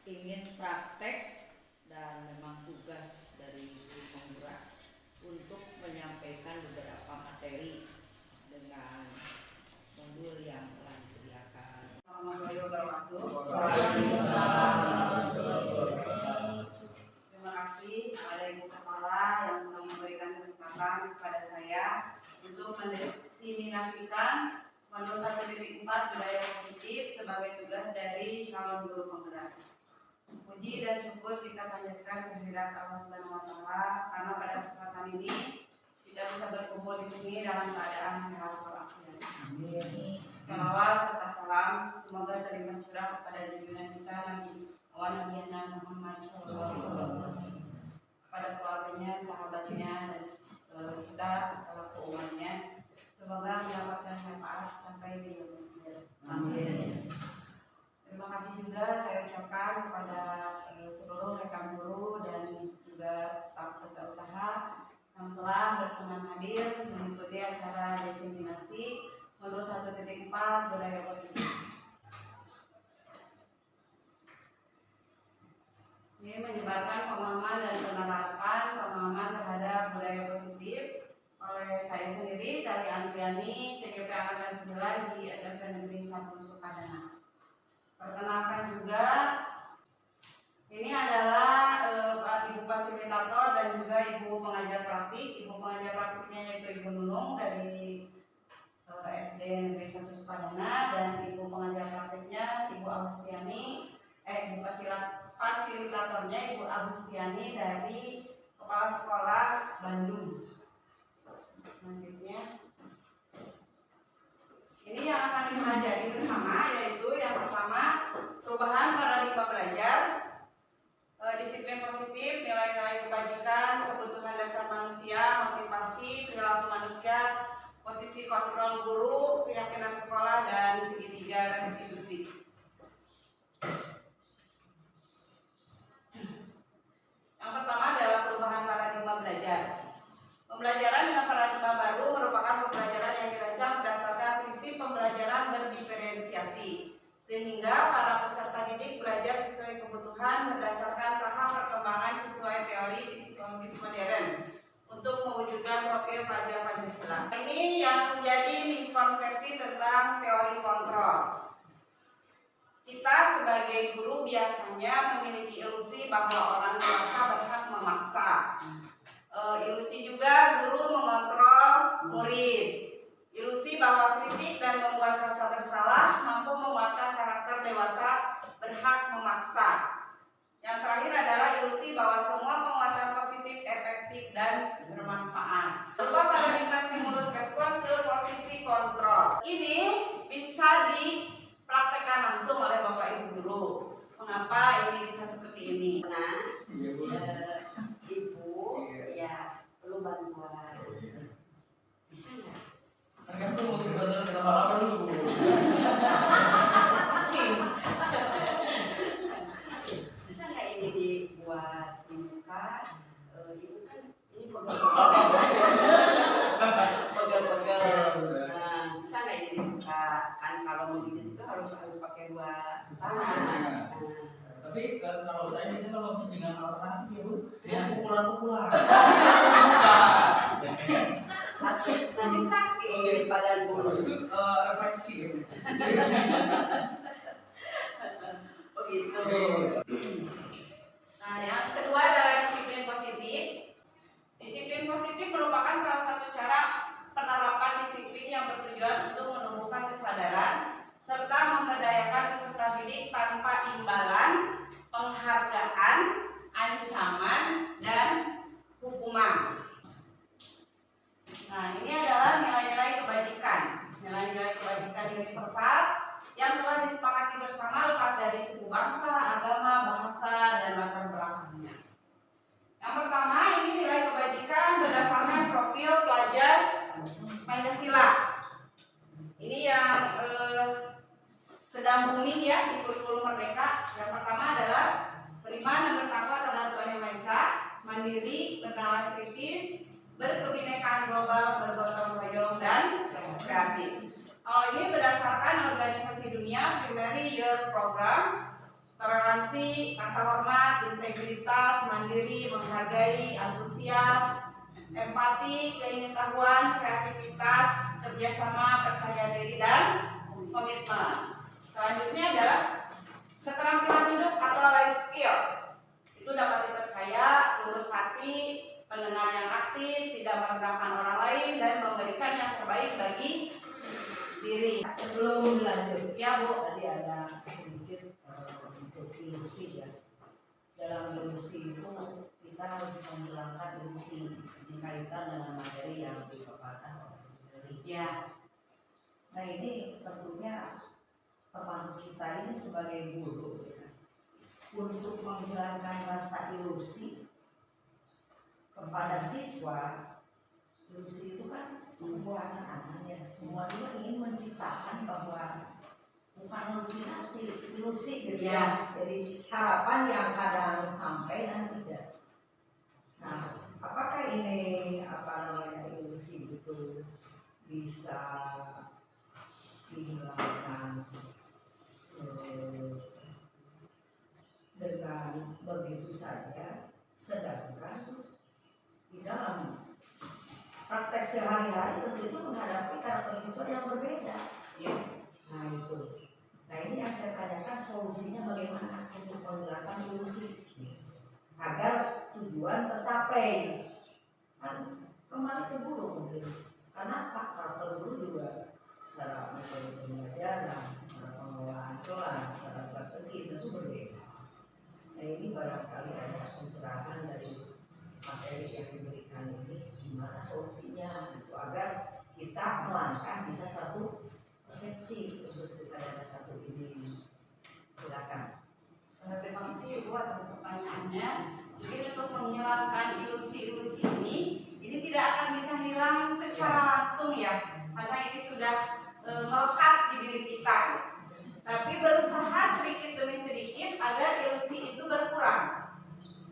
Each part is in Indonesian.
ingin praktek dan memang tugas dari guru penggerak untuk menyampaikan beberapa materi dengan modul yang telah disediakan. Warahmatullahi wabarakatuh. Terima kasih kepada Ibu Kepala yang telah memberikan kesempatan kepada saya untuk mendiseminasikan modul 1.4 budaya positif sebagai tugas dari calon guru penggerak. Puji dan syukur kita panjatkan kehadirat Allah Subhanahu wa Ta'ala karena pada kesempatan ini kita bisa berkumpul di sini dalam keadaan sehat walafiat. Salawat serta salam semoga terlimpah curah kepada junjungan kita Nabi Muhammad SAW, kepada keluarganya, sahabatnya, dan kita selaku umatnya. Semoga mendapatkan syafaat sampai di yaumul akhir. Amin. Terima kasih juga saya ucapkan kepada seluruh rekan guru dan juga staf tata usaha yang telah berkenan hadir mengikuti acara diseminasi modul 1.4 budaya positif. Ini menyebarkan pemahaman dan penerapan pemahaman terhadap budaya positif oleh saya sendiri dari Andriani CGP Angkatan 9 di SMP Negeri 1 Sukadana. Perkenalkan juga, ini adalah Ibu fasilitator dan juga Ibu pengajar praktik. Ibu pengajar praktiknya yaitu Ibu Nunung dari SD Negeri 1 Sukadana, dan Ibu pengajar praktiknya Ibu Agustiani, Ibu fasilitatornya Ibu Agustiani dari Kepala Sekolah Bandung. Selanjutnya, ini yang akan dipelajari bersama, yaitu yang pertama perubahan paradigma belajar, disiplin positif, nilai-nilai kebajikan, kebutuhan dasar manusia, motivasi, perilaku manusia, posisi kontrol guru, keyakinan sekolah, dan segitiga restitusi. Yang pertama adalah perubahan paradigma belajar. Pembelajaran dengan paradigma baru merupakan pembelajaran yang dirancang berdasarkan prinsip pembelajaran berdiferensiasi, sehingga para peserta didik belajar sesuai kebutuhan berdasarkan tahap perkembangan sesuai teori psikologis modern untuk mewujudkan profil pelajar Pancasila. Ini yang menjadi miskonsepsi tentang teori kontrol. Kita sebagai guru biasanya memiliki ilusi bahwa orang dewasa berhak memaksa. Ilusi juga guru mengontrol murid. Ilusi bahwa kritik dan membuat rasa bersalah mampu menguatkan karakter dewasa berhak memaksa. Yang terakhir adalah ilusi bahwa semua penguatan positif efektif dan bermanfaat. Berubah paradigma stimulus respon ke posisi kontrol. Ini bisa dipraktekkan langsung oleh Bapak Ibu guru. Mengapa ini bisa seperti ini? Nah, Ibu ya perlu bantuan. Bisa nggak? Tergantung mau bantuan dengan apa dulu, Bu. Bisa nggak ini dibuat di muka? Ibu kan ini pegel-pegel. Nah, bisa nggak ini dibuka? Kan kalau mau gitu itu harus pakai dua tangan. Tapi kalau saya biasanya kalau dengan alternatif ya Bu, dia pukulan-pukulan. Nanti sakit badan bulu. Itu refleksi ya. Begitu. Nah, yang kedua adalah disiplin positif. Disiplin positif merupakan salah satu cara penerapan disiplin yang bertujuan untuk menumbuhkan kesadaran serta memberdayakan peserta didik tanpa imbalan, penghargaan, ancaman, dan hukuman. Nah, ini adalah nilai-nilai kebajikan. Nilai-nilai kebajikan universal yang telah disepakati bersama lepas dari suku bangsa, agama, bahasa, dan latar belakangnya. Yang pertama, ini nilai kebajikan berdasarkan profil pelajar Pancasila. Ini yang sedang booming ya di kurikulum Merdeka. Yang pertama adalah beriman dan bertakwa terhadap Tuhan Yang Maha Esa, mandiri, bernalar kritis, berkebinekaan global, bergotong royong, dan kreatif. Ini berdasarkan Organisasi Dunia Primary Year Program toleransi, rasa hormat, integritas, mandiri, menghargai, antusias, empati, keingintahuan, kreativitas, kerjasama, percaya diri, dan komitmen. Selanjutnya adalah keterampilan hidup atau life skill. Itu dapat dipercaya, lurus hati, pendengar yang aktif, tidak merendahkan orang lain, dan memberikan yang terbaik bagi diri. Sebelum lanjut, Ya Bu, tadi ada sedikit untuk ilusi ya. Dalam ilusi itu kita harus menghilangkan ilusi dikaitan dengan materi yang dipaparkan oleh materi. ya, Nah ini tentunya peran kita ini sebagai guru ya, untuk menghilangkan rasa ilusi kepada siswa. Ilusi itu kan sebuah angan-angan ya, semua juga ingin menciptakan bahwa bukan halusinasi, ilusi gitu ya. Jadi harapan yang kadang sampai dan tidak. Nah, apakah ini ilusi itu bisa dihilangkan dengan begitu saja, sedangkan di dalam praktek sehari-hari tentunya menghadapi karakter siswa yang berbeda. ya. Nah itu. Nah ini yang saya tanyakan, solusinya bagaimana untuk menghilangkan ilusi agar tujuan tercapai. Kan kembali ke guru mungkin. Karena karakter guru juga secara metode pembelajaran, secara pengelolaan kelas, secara strategi tentu berbeda. Nah ini barangkali ada pencerahan dari materi yang diberikan ini, gimana solusinya gitu, agar kita melangkah bisa satu persepsi untuk supaya ada satu ini. Silakan. Terima kasih Bu atas pertanyaannya. Mungkin untuk menghilangkan ilusi-ilusi ini tidak akan bisa hilang secara langsung ya, karena ini sudah melekat di diri kita. Tapi berusaha sedikit demi sedikit agar ilusi itu berkurang.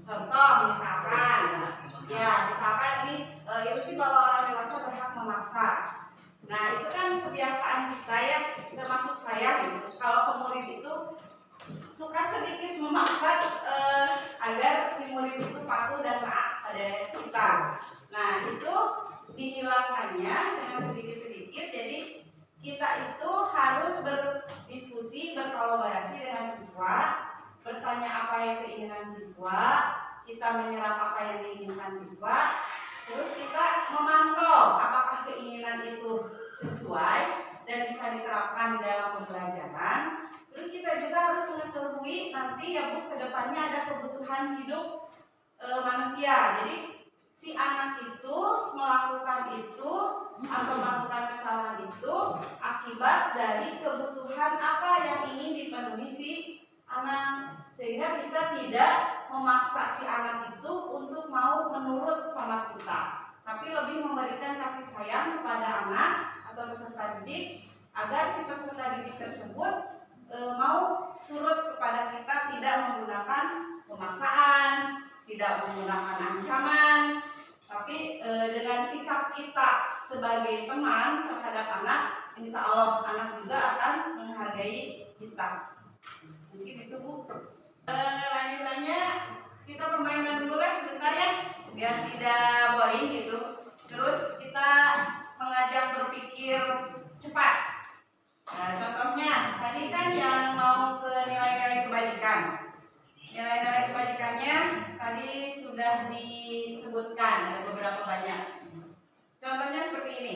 Contoh misalkan ini ilusi bahwa orang dewasa berhak memaksa. Nah itu kan kebiasaan kita ya, termasuk saya gitu. Kalau ke murid itu suka sedikit memaksa agar si murid itu patuh dan taat pada kita. Nah itu dihilangkannya dengan sedikit-sedikit. Jadi kita itu harus berdiskusi, berkolaborasi dengan siswa, bertanya apa yang keinginan siswa, kita menyerap apa yang diinginkan siswa, terus kita memantau apakah keinginan itu sesuai dan bisa diterapkan dalam pembelajaran. Terus kita juga harus mengetahui nanti ya Bu, kedepannya ada kebutuhan hidup manusia. Jadi si anak itu melakukan itu atau melakukan kesalahan itu akibat dari kebutuhan apa yang ingin dipenuhi si anak, sehingga kita tidak memaksa si anak itu untuk mau menurut sama kita, tapi lebih memberikan kasih sayang kepada anak atau peserta didik agar si peserta didik tersebut mau turut kepada kita, tidak menggunakan pemaksaan, tidak menggunakan ancaman, tapi dengan sikap kita sebagai teman terhadap anak, insya Allah anak juga akan menghargai kita. Mungkin itu Bu. Lanjutannya kita permainan dulu lah sebentar ya, biar tidak boring gitu. Terus kita mengajak berpikir cepat. Nah, contohnya tadi kan yang mau ke nilai-nilai kebajikan. Nilai-nilai kebajikannya tadi sudah disebutkan, ada beberapa banyak. Contohnya seperti ini.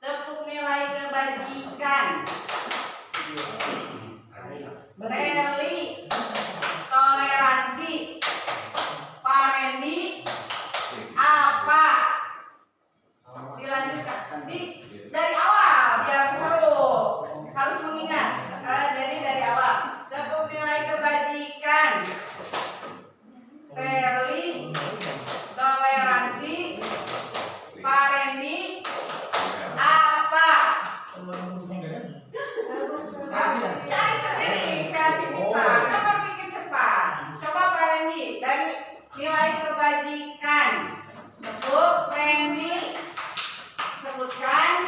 Tepuk nilai kebajikan. Teli, toleransi, Pak Randy, apa? Dilanjutkan. Dari awal biar seru. Harus mengingat. Jadi dari awal. Tepuk nilai kebajikan. Teli, toleransi, Pak Randy, apa? Cari sendiri kreativitas, kan berpikir cepat. Coba Pak Randy dari nilai kebajikan. Tepuk Randy, sebutkan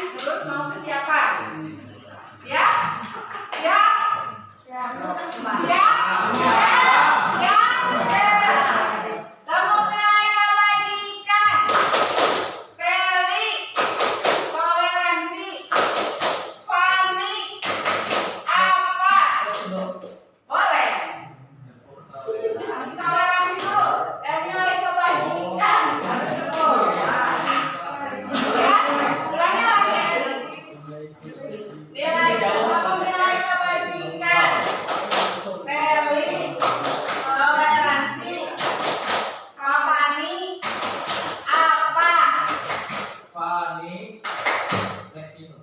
itu.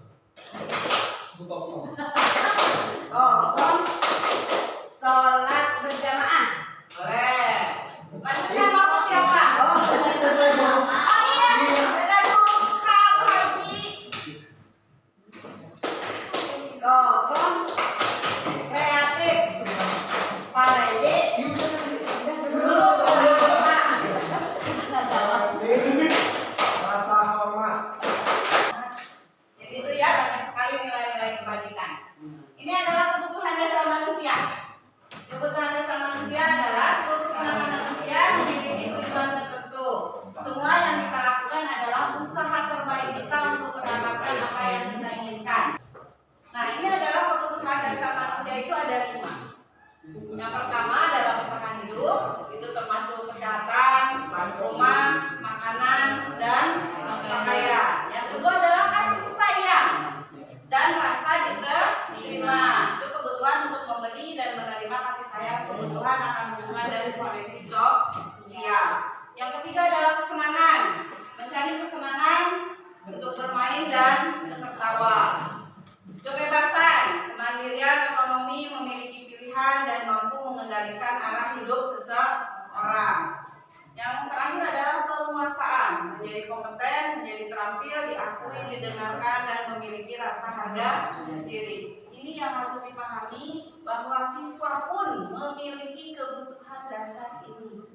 Buka umum. Oh, sholat berjamaah. Boleh. Lanjutkan mau ke siapa? Sesuai dengan Oh iya, ada dulu Kak Haji. Tokoh kreatif. Pak Redi. Dulu Rasa hormat. Jadi itu ya banyak sekali nilai-nilai kebajikan. Ini adalah kebutuhan dasar manusia. Kebutuhan dasar manusia adalah seluruh tindakan manusia memiliki tujuan tertentu. Semua yang kita lakukan adalah usaha terbaik kita untuk mendapatkan apa yang kita inginkan. Nah, ini adalah kebutuhan dasar manusia itu ada 5. Yang pertama adalah bertahan hidup, itu termasuk kesehatan, rumah, makanan, dan pakaian. Yang kedua adalah kasih sayang dan rasa diterima. Itu kebutuhan untuk memberi dan menerima kasih sayang, kebutuhan akan hubungan dan koneksi sosial. Yang ketiga adalah kesenangan, mencari kesenangan untuk bermain dan tertawa. Kebebasan, kemandirian ekonomi, memiliki pilihan dan mampu mengendalikan arah hidup seseorang. Yang terakhir adalah penguasaan, menjadi kompeten, menjadi terampil, diakui, didengarkan, dan memiliki rasa harga diri. Ini yang harus dipahami bahwa siswa pun memiliki kebutuhan dasar ini.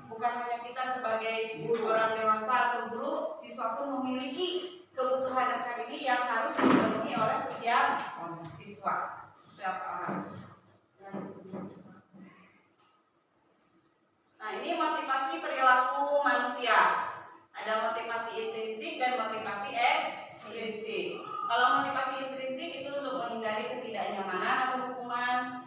Bukan hanya kita sebagai orang dewasa atau guru, siswa pun memiliki kebutuhan dasar ini yang harus dipenuhi oleh setiap siswa, setiap orang. Nah, ini motivasi perilaku manusia. Ada motivasi intrinsik dan motivasi ekstrinsik. Kalau motivasi intrinsik itu untuk menghindari ketidaknyamanan atau hukuman,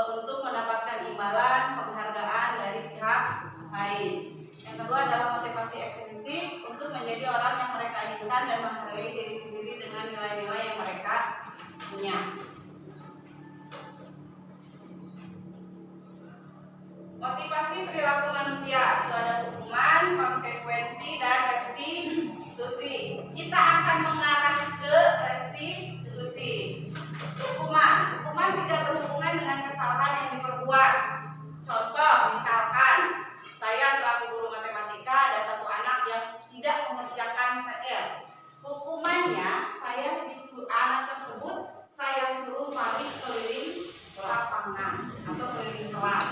untuk mendapatkan imbalan, penghargaan dari pihak lain. Yang kedua adalah motivasi ekstrinsik untuk menjadi orang yang mereka inginkan dan menghargai diri sendiri dengan nilai-nilai yang mereka punya. Motivasi perilaku manusia itu ada hukuman, konsekuensi, dan restitusi. Kita akan mengarah ke restitusi. Hukuman tidak berhubungan dengan kesalahan yang diperbuat. Contoh, misalkan saya selaku guru matematika ada satu anak yang tidak mengerjakan PR. Hukumannya anak tersebut saya suruh lari keliling lapangan atau keliling kelas.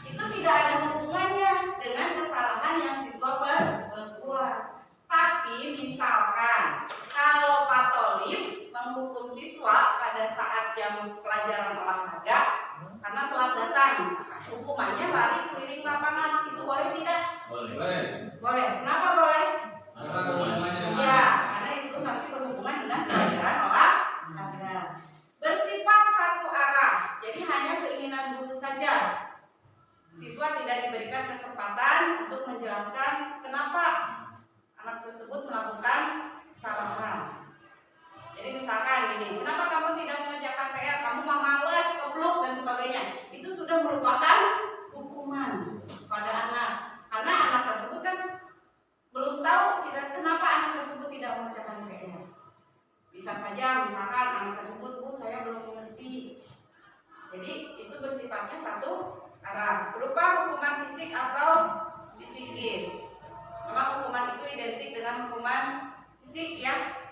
Itu tidak ada hubungannya dengan kesalahan yang siswa berbuat. Tapi misalkan kalau Pak Tolib menghukum siswa pada saat jam pelajaran olahraga karena telat datang, misalkan hukumannya lari keliling lapangan, itu boleh tidak? Boleh. Boleh. Kenapa boleh? Karena Iya, karena itu masih berhubungan dengan pelajaran olahraga. Bersifat satu arah, jadi hanya keinginan guru saja. Siswa tidak diberikan kesempatan untuk menjelaskan kenapa anak tersebut melakukan kesalahan. Jadi misalkan gini, kenapa kamu tidak mengerjakan PR? Kamu mah males, keblok, dan sebagainya. Itu sudah merupakan hukuman pada anak. Karena anak tersebut kan belum tahu kenapa anak tersebut tidak mengerjakan PR. Bisa saja misalkan anak tersebut, Bu, saya belum mengerti. Jadi itu bersifatnya satu arah, berupa hukuman fisik atau psikis. Memang hukuman itu identik dengan hukuman fisik ya.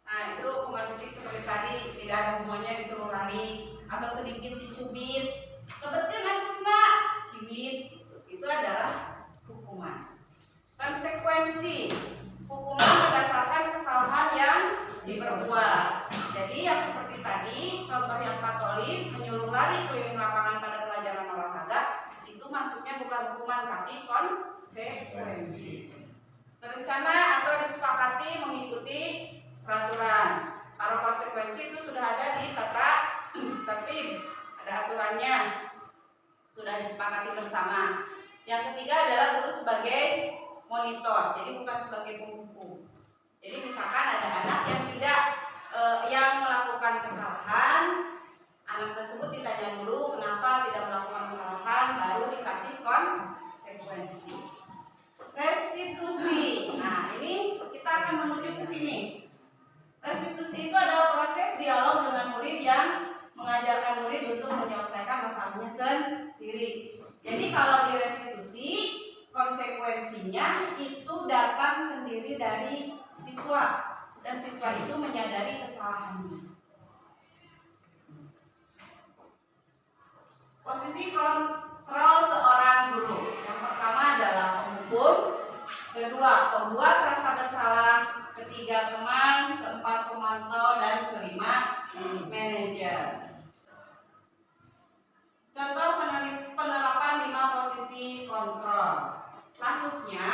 Nah, itu hukuman fisik seperti tadi, tidak ada hubungannya disuruh lari atau sedikit dicubit, kebetulan cina cibit, itu adalah hukuman. Konsekuensi, hukuman berdasarkan kesalahan yang diperbuat. Jadi yang seperti tadi, contoh yang Pak Tolib menyuruh lari keliling lapangan pada pelajaran olahraga, itu masuknya bukan hukuman tapi konsekuensi. Terencana atau disepakati mengikuti peraturan. Kalau konsekuensi itu sudah ada di tata tertib, ada aturannya, sudah disepakati bersama. Yang ketiga adalah guru sebagai monitor, jadi bukan sebagai penghukum. Jadi misalkan ada anak yang yang melakukan kesalahan, anak tersebut ditanya dulu kenapa tidak melakukan kesalahan, baru dikasih konsekuensi. Restitusi. Nah, ini kita akan menuju ke sini. Restitusi untuk menyelesaikan masalahnya sendiri. Jadi kalau direstitusi, konsekuensinya itu datang sendiri dari siswa dan siswa itu menyadari kesalahannya. Posisi kontrol seorang guru. Yang pertama adalah penghukum, kedua pembuat rasa bersalah, ketiga teman, keempat pemantau, dan kelima manajer. Contoh penerapan 5 posisi kontrol. Kasusnya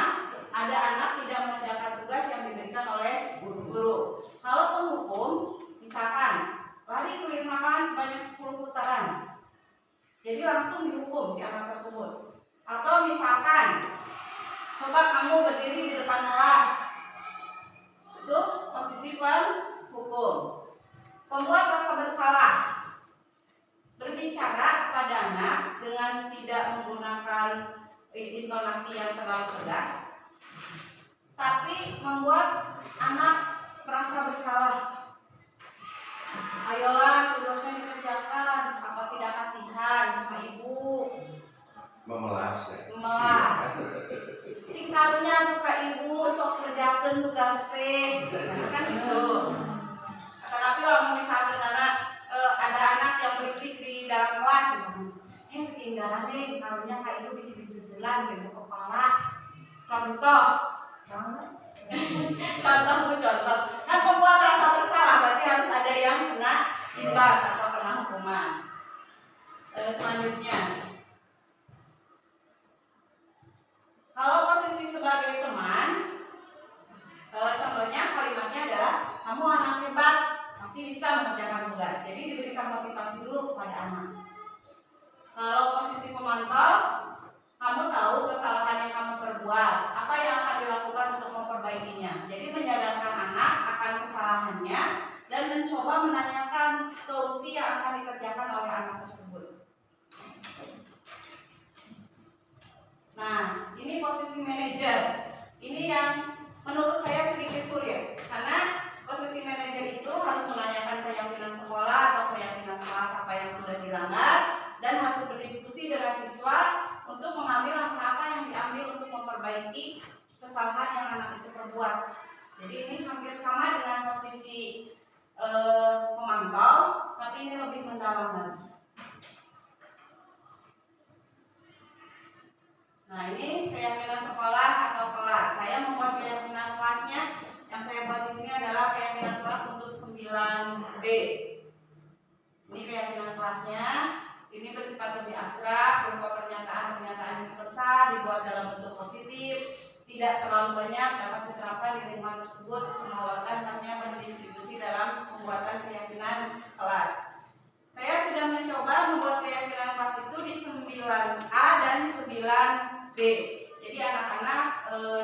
ada anak tidak mengerjakan tugas yang diberikan oleh guru. Kalau penghukum, misalkan lari keliling lapangan sebanyak 10 putaran, jadi langsung dihukum si anak tersebut. Atau misalkan, coba kamu berdiri di depan kelas, itu posisi penghukum. Pembuat rasa bersalah, berbicara pada anak dengan tidak menggunakan intonasi yang terlalu tegas, tapi membuat anak merasa bersalah. Ayolah tugasnya dikerjakan, apa tidak kasihan sama ibu? Memelas ya. Memelas. Sing karunya buka ibu sok kerjakeun tugas teh. Kan gitu. Tetapi kalau misalkan ada anak yang berisik di dalam kelas, ketinggalan nih karunya kak ibu bisik-bisikan ibu kepala. Contoh. Contoh. Nah, pembuat rasa bersalah berarti harus ada yang kena imbas atau kena hukuman. Selanjutnya, kalau posisi sebagai teman, contohnya kalimatnya adalah kamu anak hebat, pasti bisa mengerjakan tugas. Jadi diberikan motivasi dulu kepada anak. Kalau posisi pemantau, kamu tahu kesalahan yang kamu perbuat, apa yang akan dilakukan untuk memperbaikinya. Jadi menyadarkan anak akan kesalahannya dan mencoba menanyakan solusi yang akan dikerjakan oleh anak tersebut. Nah, ini posisi manajer. Ini yang menurut saya sedikit sulit, karena posisi manajer itu harus menanyakan keyakinan sekolah atau keyakinan kelas apa yang sudah dilanggar, dan harus berdiskusi dengan siswa untuk mengambil langkah apa yang diambil untuk memperbaiki kesalahan yang anak itu perbuat. Jadi ini hampir sama dengan posisi pemantau, tapi ini lebih mendalam lagi. Nah, ini keyakinan sekolah atau kelas. Saya membuat keyakinan kelasnya. Yang saya buat di sini adalah keyakinan kelas untuk 9B. Ini keyakinan kelasnya. Ini bersifat lebih abstrak, berupa pernyataan-pernyataan universal, dibuat dalam bentuk positif, tidak terlalu banyak, dapat diterapkan di lingkungan tersebut. Semua warga hendaknya berdistribusi dalam pembuatan keyakinan kelas. Saya sudah mencoba membuat keyakinan kelas itu di 9A dan 9B. Jadi anak-anak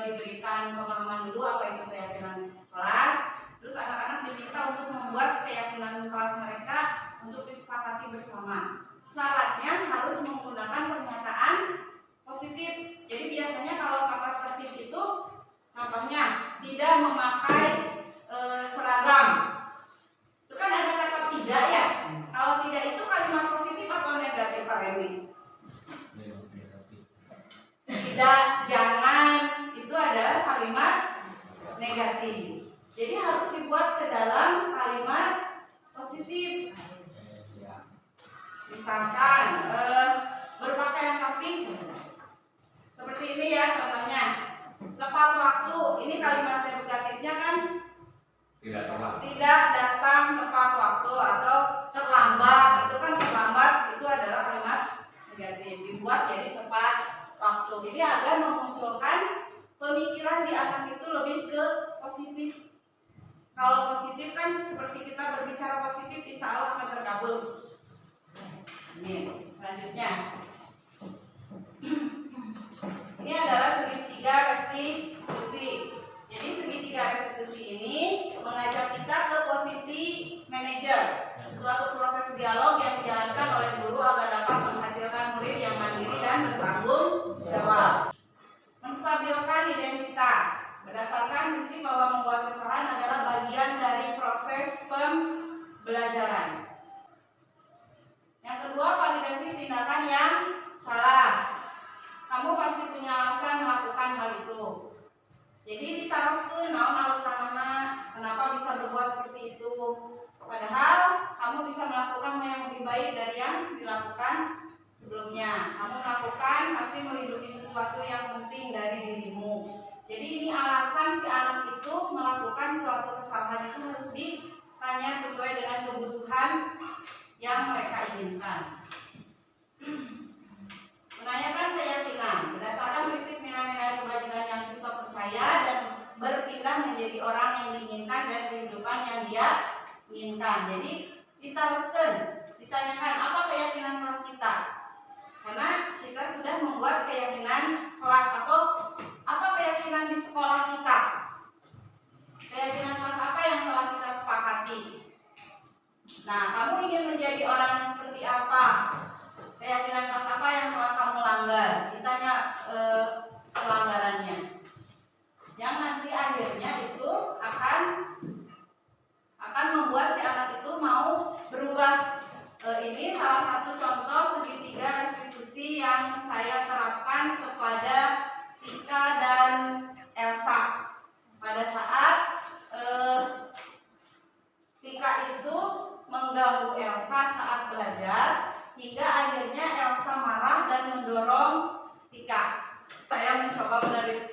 diberikan pemahaman dulu apa itu keyakinan kelas. Terus anak-anak diminta untuk membuat keyakinan kelas mereka untuk disepakati bersama. Syaratnya harus menggunakan pernyataan positif. Jadi biasanya kalau kata tertib itu, contohnya tidak memakai seragam. Itu kan ada kata tidak ya. Kalau tidak itu kalimat positif atau negatif Pak Reni? Tidak, jangan, itu adalah kalimat negatif. Jadi harus dibuat ke dalam kalimat positif. Misalkan berpakaian rapi, seperti ini ya contohnya. Tepat waktu, ini kalimat negatifnya kan tidak datang tepat waktu atau terlambat. Itu kan terlambat, itu adalah kalimat negatif. Dibuat jadi tepat waktu. Ini agar memunculkan pemikiran di anak itu lebih ke positif. Kalau positif kan seperti kita berbicara positif, insya Allah akan terkabul. Ini selanjutnya. Ini adalah segitiga restitusi. Jadi segitiga restitusi ini mengajak kita ke posisi manajer. Suatu proses dialog yang dijalankan oleh guru agar dapat menghasilkan murid yang mandiri dan bertanggung jawab. Menstabilkan identitas. Berdasarkan prinsip bahwa membuat kesalahan adalah bagian dari proses pembelajaran. Yang kedua, kamu pasti punya alasan melakukan hal itu. Jadi ditaroskeun naon alasanna kenapa bisa berbuat seperti itu. Padahal kamu bisa melakukan hal yang lebih baik dari yang dilakukan sebelumnya. Kamu melakukan pasti melindungi sesuatu yang penting dari dirimu. Jadi ini alasan si anak itu melakukan suatu kesalahan itu harus ditanya sesuai dengan kebutuhan yang mereka inginkan. Menanyakan keyakinan berdasarkan prinsip nilai-nilai kebajikan yang siswa percaya dan berpindah menjadi orang yang diinginkan dan kehidupan yang dia inginkan. Jadi ditaroskeun, ditanyakan apa keyakinan kelas kita. Karena kita sudah membuat keyakinan kelas atau apa keyakinan di sekolah kita. Keyakinan kelas apa yang telah kita sepakati. Nah, kamu ingin menjadi orang yang seperti apa? Keyakinan kelas apa yang telah kamu langgar? Ditanya pelanggarannya. Yang nanti akhirnya itu akan membuat si anak itu mau berubah. Ini salah satu contoh segitiga restitusi yang saya terapkan kepada Tika dan Elsa. Pada saat Tika itu mengganggu Elsa saat belajar, hingga akhirnya Elsa marah dan mendorong Tika. Saya mencoba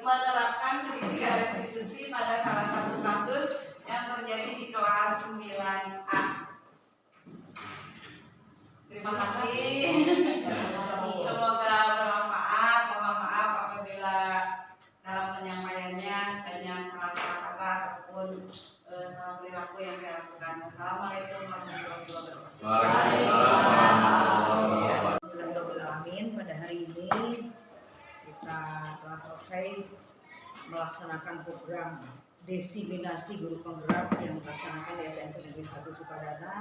menerapkan segitiga restitusi pada salah satu kasus yang terjadi di kelas 9A. Terima kasih. Semoga bermanfaat. Mohon maaf apabila dalam penyampaiannya hanya salah-salah kata ataupun salah perilaku yang saya lakukan. Assalamualaikum warahmatullahi wabarakatuh. Alhamdulillah, pada hari ini kita telah selesai melaksanakan program desiminasi guru penggerak yang dilaksanakan di SMP Negeri 1 Sukadana,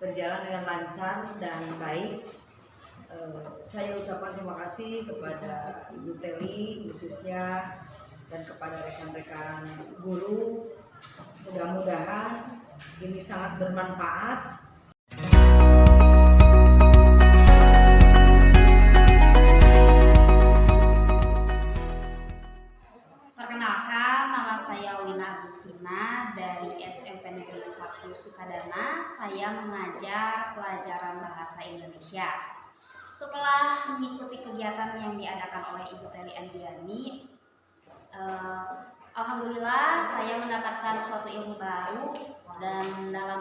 berjalan dengan lancar dan baik. Saya ucapkan terima kasih kepada Ibu Teli khususnya dan kepada rekan-rekan guru. Mudah-mudahan ini sangat bermanfaat. Perkenalkan, nama saya Wina Agustina dari SMP Negeri 1 Sukadana. Saya mengajar pelajaran bahasa Indonesia. Setelah mengikuti kegiatan yang diadakan oleh Ibu Teli Andriani, alhamdulillah saya mendapatkan suatu ilmu baru dan dalam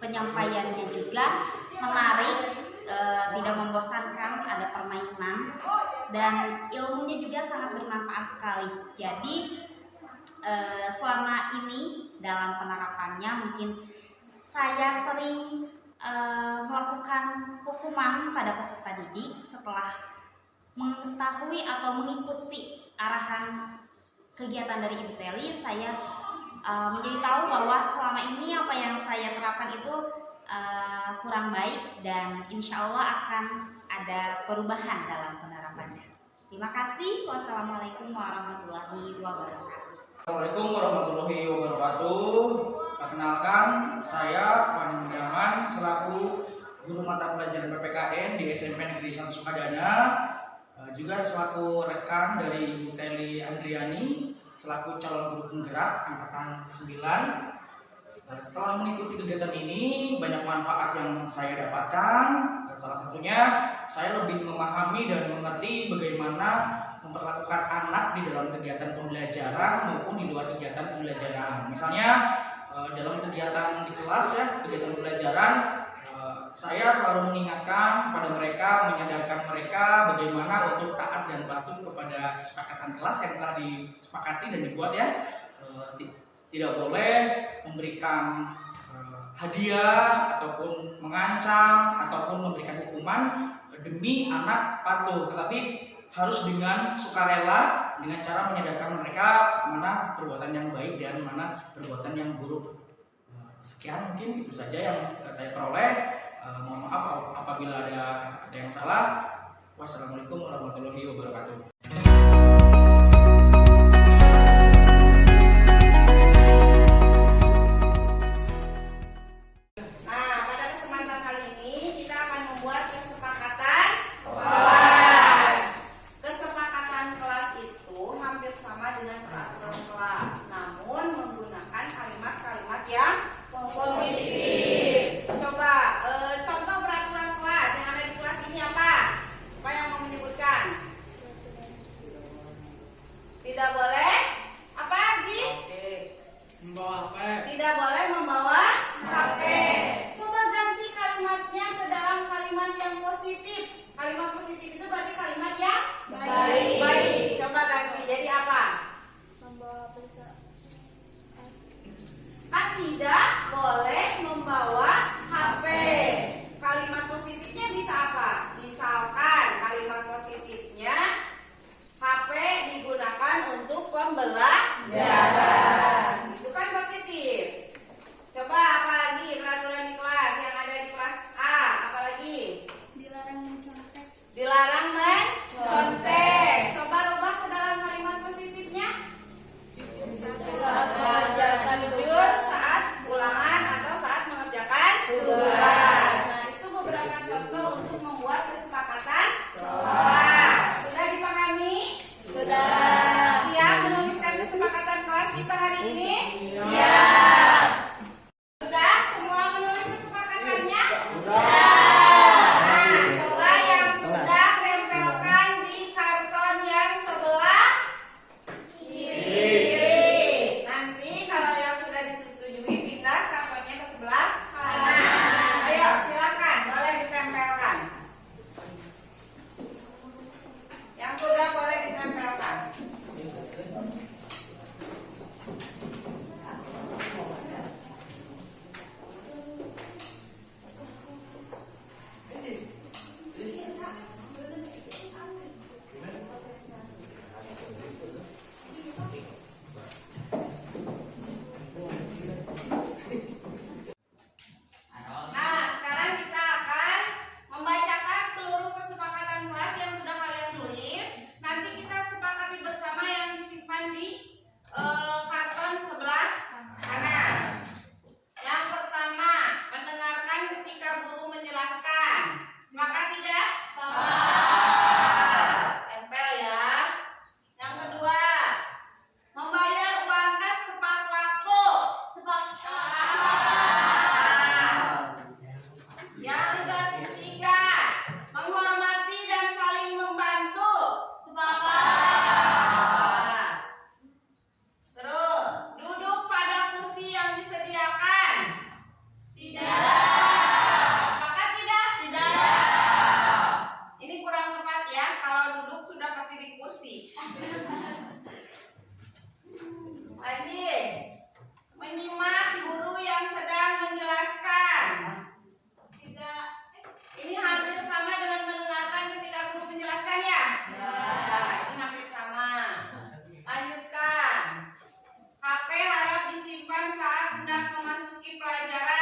penyampaiannya juga menarik, tidak membosankan, ada permainan dan ilmunya juga sangat bermanfaat sekali. Jadi selama ini dalam penerapannya mungkin saya sering melakukan hukuman pada peserta didik setelah mengetahui atau mengikuti arahan kegiatan dari Ibu Teli. Saya menjadi tahu bahwa selama ini apa yang saya terapkan itu kurang baik dan insya Allah akan ada perubahan dalam penerapannya. Terima kasih. Wassalamualaikum warahmatullahi wabarakatuh. Assalamualaikum warahmatullahi wabarakatuh. Perkenalkan, saya Fani Mudaman selaku guru mata pelajaran PPKN di SMP Negeri 1 Sukadana, juga selaku rekan dari Ibu Teli Andriani selaku calon guru penggerak angkatan 9. Setelah mengikuti kegiatan ini, banyak manfaat yang saya dapatkan. Salah satunya, saya lebih memahami dan mengerti bagaimana memperlakukan anak di dalam kegiatan pembelajaran maupun di luar kegiatan pembelajaran. Misalnya dalam kegiatan di kelas ya, kegiatan pembelajaran, saya selalu mengingatkan kepada mereka, menyadarkan mereka bagaimana untuk taat dan patuh kepada kesepakatan kelas yang telah disepakati dan dibuat ya. Tidak boleh memberikan hadiah ataupun mengancam ataupun memberikan hukuman demi anak patuh, tetapi harus dengan sukarela, dengan cara menyadarkan mereka mana perbuatan yang baik dan mana perbuatan yang buruk. Sekian mungkin itu saja yang saya peroleh. Mohon maaf apabila ada kata-kata yang salah. Wassalamualaikum warahmatullahi wabarakatuh. Tidak boleh membawa HP. Coba ganti kalimatnya ke dalam kalimat yang positif. Kalimat positif itu berarti kalimat yang baik. Coba ganti jadi apa? Tidak boleh membawa HP. Kalimat positifnya bisa apa? Misalkan kalimat positifnya HP digunakan untuk pembelajaran. Itu kan positif. Coba apa lagi peraturan di kelas yang ada di kelas A? Apa lagi? Dilarang mencontek. Coba rubah ke dalam kalimat positifnya. Jujur saat ulangan atau saat mengerjakan tugas. Nah, itu beberapa contoh untuk membuat kesepakatan kelas. Sudah dipahami? Sudah. Siap menuliskan kesepakatan kelas kita hari ini? Siap. Sudah semua menulis kesepakatannya? Nah, coba yang sudah tempelkan di karton yang sebelah kiri. Nanti kalau yang sudah disetujui pindah kartonnya ke sebelah kanan. Ayo silakan, boleh ditempelkan. Yang sudah boleh ditempelkan. Nah, sekarang kita akan membacakan seluruh kesepakatan kelas yang sudah kalian tulis. Nanti kita sepakati bersama yang disimpan di karton sebelah kanan. Yang pertama, mendengarkan ketika guru menjelaskan. Sepakat tidak? Sepakat. Tempel ya. Yang kedua, membayar uang kas tepat waktu. Yang ketiga, menghormati dan saling membantu. Terus, duduk pada kursi yang disediakan. Sepakat tidak? Ini kurang tepat ya, kalau duduk sudah pasti di kursi. Lagi, menyimak guru yang sedang menjelaskan. Ini hampir sama dengan mendengarkan ketika guru menjelaskan ya? Ini hampir sama. Lanjutkan. HP harap disimpan saat hendak memasuki pelajaran.